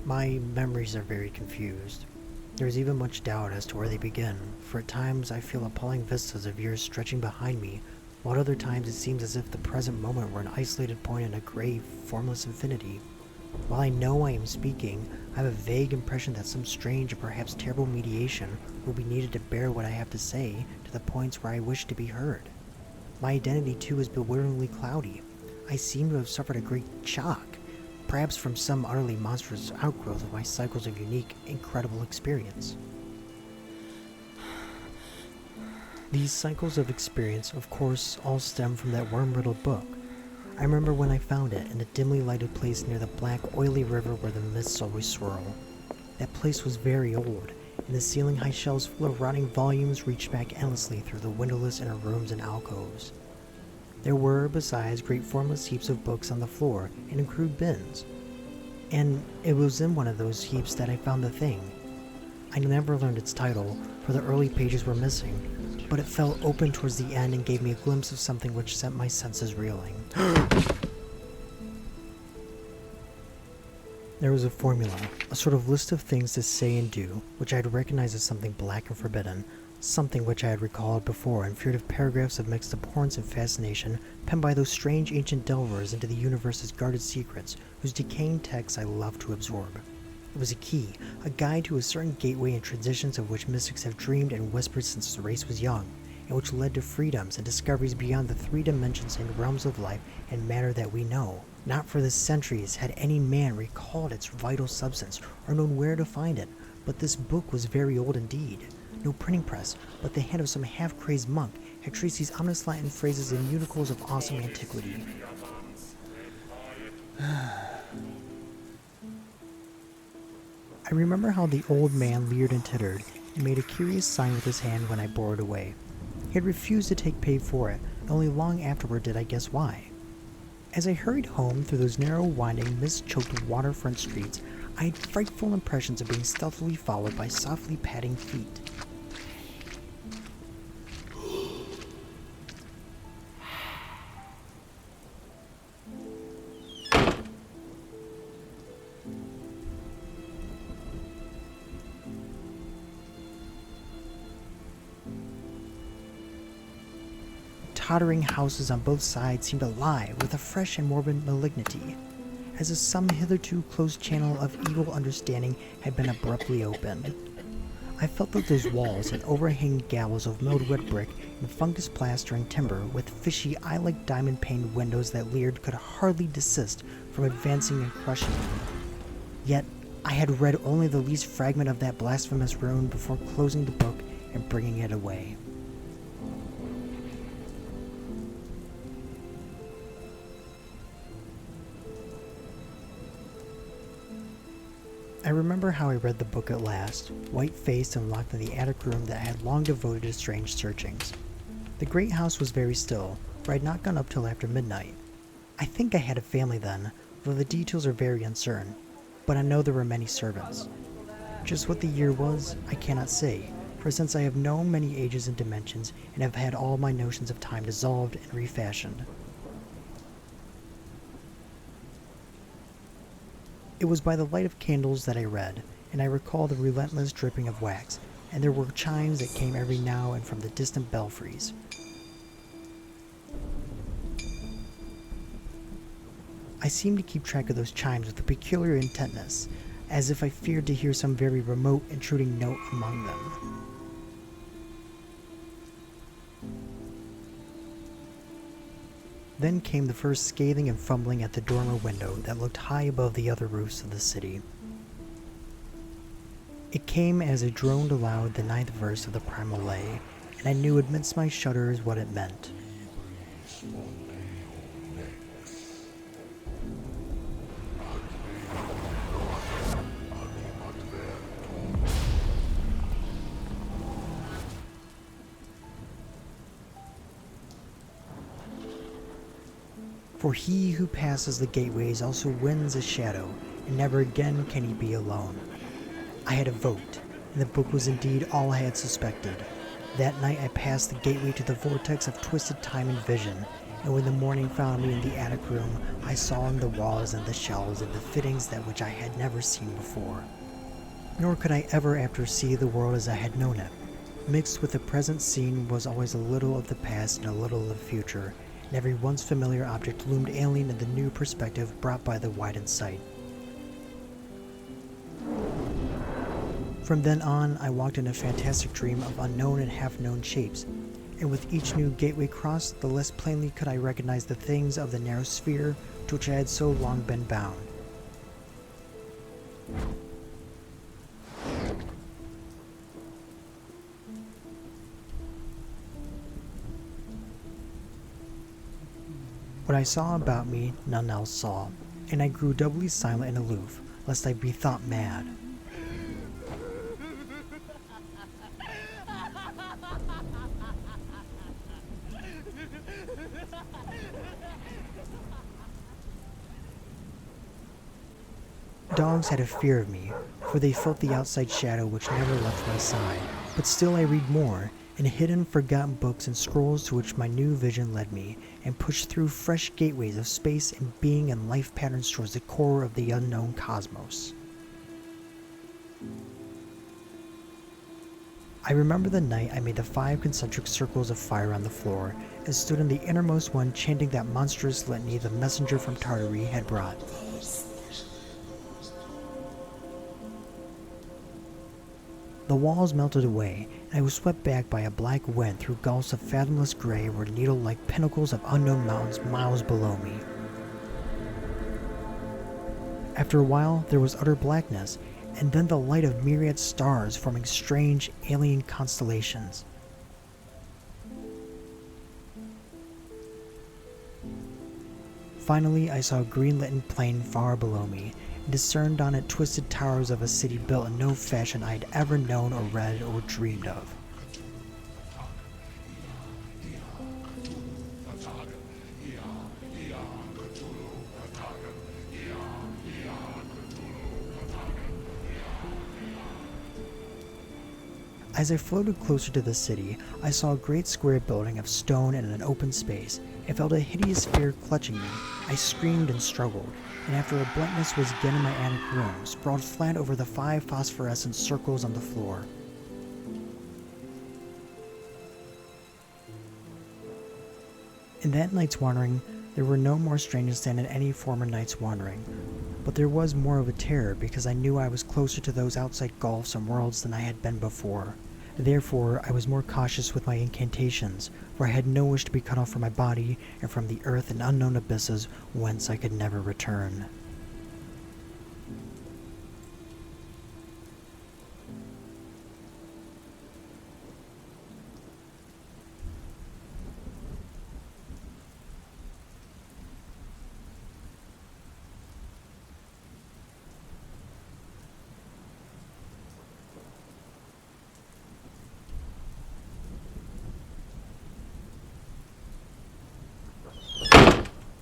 My memories are very confused. There's even much doubt as to where they begin, for at times I feel appalling vistas of years stretching behind me, while at other times it seems as if the present moment were an isolated point in a gray, formless infinity. While I know I am speaking, I have a vague impression that some strange or perhaps terrible mediation will be needed to bear what I have to say to the points where I wish to be heard. My identity too is bewilderingly cloudy. I seem to have suffered a great shock, perhaps from some utterly monstrous outgrowth of my cycles of unique, incredible experience. These cycles of experience, of course, all stem from that worm-riddled book. I remember when I found it in a dimly lighted place near the black, oily river where the mists always swirl. That place was very old, and the ceiling-high shelves full of rotting volumes reached back endlessly through the windowless inner rooms and alcoves. There were, besides, great formless heaps of books on the floor and in crude bins. And it was in one of those heaps that I found the thing. I never learned its title, for the early pages were missing, but it fell open towards the end and gave me a glimpse of something which sent my senses reeling. There was a formula, a sort of list of things to say and do, which I had recognized as something black and forbidden, something which I had recalled before and feared of paragraphs of mixed abhorrence and fascination penned by those strange ancient delvers into the universe's guarded secrets whose decaying texts I loved to absorb. It was a key, a guide to a certain gateway and traditions of which mystics have dreamed and whispered since the race was young, and which led to freedoms and discoveries beyond the three dimensions and realms of life and matter that we know. Not for the centuries had any man recalled its vital substance or known where to find it, but this book was very old indeed. No printing press, but the hand of some half-crazed monk had traced these ominous Latin phrases in unicles of awesome antiquity. I remember how the old man leered and tittered, and made a curious sign with his hand when I bore it away. He had refused to take pay for it, and only long afterward did I guess why. As I hurried home through those narrow, winding, mist-choked waterfront streets, I had frightful impressions of being stealthily followed by softly padding feet. Tottering houses on both sides seemed alive with a fresh and morbid malignity, as if some hitherto closed channel of evil understanding had been abruptly opened. I felt that those walls and overhanging gallows of milled wet brick and fungus plaster and timber, with fishy eye-like diamond-paned windows that leered, could hardly desist from advancing and crushing me. Yet I had read only the least fragment of that blasphemous ruin before closing the book and bringing it away. I remember how I read the book at last, white-faced and locked in the attic room that I had long devoted to strange searchings. The great house was very still, for I had not gone up till after midnight. I think I had a family then, though the details are very uncertain, but I know there were many servants. Just what the year was, I cannot say, for since I have known many ages and dimensions, and have had all my notions of time dissolved and refashioned. It was by the light of candles that I read, and I recall the relentless dripping of wax, and there were chimes that came every now and from the distant belfries. I seemed to keep track of those chimes with a peculiar intentness, as if I feared to hear some very remote, intruding note among them. Then came the first scathing and fumbling at the dormer window that looked high above the other roofs of the city. It came as I droned aloud the ninth verse of the primal lay, and I knew amidst my shudders what it meant. For he who passes the gateways also wins a shadow, and never again can he be alone. I had a vote, and the book was indeed all I had suspected. That night I passed the gateway to the vortex of twisted time and vision, and when the morning found me in the attic room, I saw in the walls and the shelves and the fittings that which I had never seen before. Nor could I ever after see the world as I had known it. Mixed with the present scene was always a little of the past and a little of the future, and every once familiar object loomed alien in the new perspective brought by the widened sight. From then on, I walked in a fantastic dream of unknown and half-known shapes, and with each new gateway crossed, the less plainly could I recognize the things of the narrow sphere to which I had so long been bound. What I saw about me, none else saw, and I grew doubly silent and aloof, lest I be thought mad. Dogs had a fear of me, for they felt the outside shadow which never left my side, but still I read more, in hidden, forgotten books and scrolls to which my new vision led me, and pushed through fresh gateways of space and being and life patterns towards the core of the unknown cosmos. I remember the night I made the 5 concentric circles of fire on the floor, and stood in the innermost one chanting that monstrous litany the messenger from Tartary had brought. The walls melted away, and I was swept back by a black wind through gulfs of fathomless gray where needle-like pinnacles of unknown mountains miles below me. After a while, there was utter blackness, and then the light of myriad stars forming strange, alien constellations. Finally, I saw a green-lit plain far below me, and discerned on it twisted towers of a city built in no fashion I had ever known or read or dreamed of. As I floated closer to the city, I saw a great square building of stone in an open space, and felt a hideous fear clutching me. I screamed and struggled, and after a blankness was again in my attic room, sprawled flat over the 5 phosphorescent circles on the floor. In that night's wandering, there were no more strangers than in any former night's wandering, but there was more of a terror because I knew I was closer to those outside gulfs and worlds than I had been before. Therefore, I was more cautious with my incantations, for I had no wish to be cut off from my body and from the earth and unknown abysses whence I could never return.